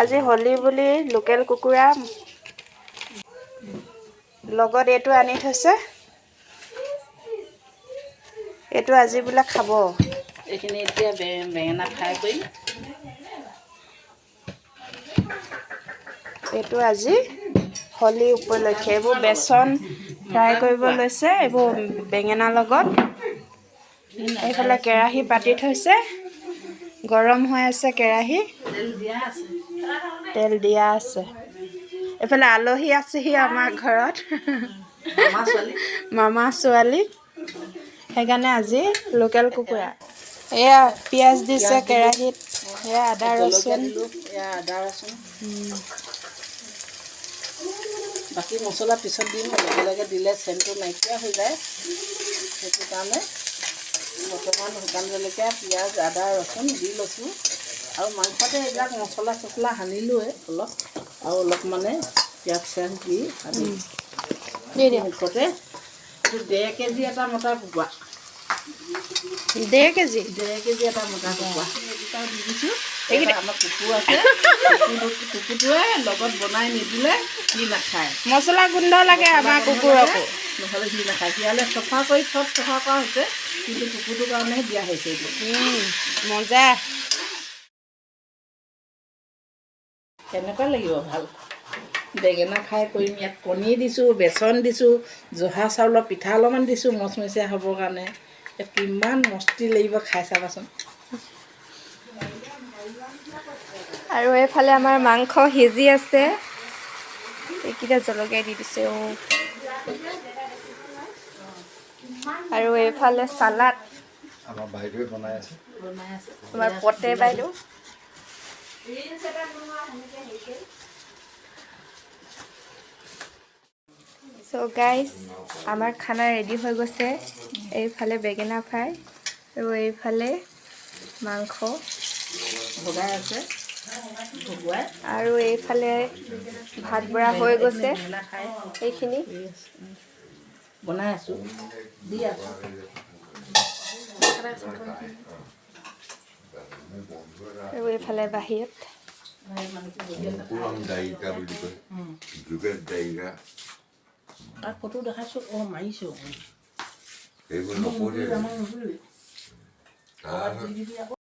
আজি হলি বুলি লোকেল কুকুৰা লগত এইটো আনি থৈছে। এইটো আজি বোলে খাব। এইখিনি এতিয়া বেঙেনা ফ্ৰাই কৰি এইটো আজি হলি উপলক্ষে এইবোৰ বেচন ফ্ৰাই কৰিব লৈছে এইবোৰ বেঙেনাৰ লগত। এইফালে কেৰাহী পাতি থৈছে, গৰম হৈ আছে কেৰাহী, তেল দিয়া আছে। এইফালে আলহী আছেহি আমাৰ ঘৰত, মামা ছোৱালী, সেইকাৰণে আজি লোকেল কুকুৰা। এয়া পিঁয়াজ দিছে কেৰাহীত, এয়া আদা ৰচুন, বাকী মছলা পিছত দিম, লগে লগে দিলে চেণ্টটো নাইকিয়া হৈ যায়। সেইটো কাৰণে বৰ্তমান শুকান জলকীয়া, পিঁয়াজ, আদা, ৰচুন দি লৈছোঁ। আৰু মাংসতে এইবিলাক মছলা চছলা সানিলোৱে অলপ, আৰু অলপ মানে পিঁয়াজ চিয়াজ দি সানি মুঠতে এইটো 1.5 কেজি এটা মতা কুকুৰা, 1.5 কেজি এটা মতা কুকুৰা দি দিছোঁ। এইকেইটা আমাৰ কুকুৰ আছে, কুকুৰটোৱে লগত বনাই নিদিলে সি নাখায়। মছলা গোন্ধ লাগে আমাৰ কুকুৰকো, নহ'লে সি নাখায়। শিয়ালে চফা কৰি চব চফা কৰা হৈছে, কিন্তু কুকুৰটোৰ কাৰণেহে দিয়া হৈছে এইটো। মজা। কেনেকুৱা লাগিব ভাল বেঙেনা ফ্ৰাই কৰিম। ইয়াত কণী দিছোঁ, বেচন দিছোঁ, জহা চাউলৰ পিঠা অলপমান দিছোঁ মচমচীয়া হ'বৰ কাৰণে। কিমান মস্তি লাগিব খাই চাবাচোন। আৰু এইফালে আমাৰ মাংস সিজি আছে, এইকেইটা জলকীয়া দি দিছে। আৰু এইফালে চালাড আমাৰ বাইদেৱে বনাই আছে, আমাৰ পতে বাইদেউ। চ' গাইজ, আমাৰ খানা ৰেডি হৈ গৈছে। এইফালে বেঙেনা ফ্ৰাই আৰু এইফালে মাংস ভগাই আছে, আৰু এইফালে ভাত বৰা হৈ গৈছে। এইখিনি বনাই আছোঁ, দি আছোঁ। আৰু এইফালে বাহিৰত ফটো দেখাইছোঁ, মাৰিছোঁ। এইবোৰ নপঢ়ে।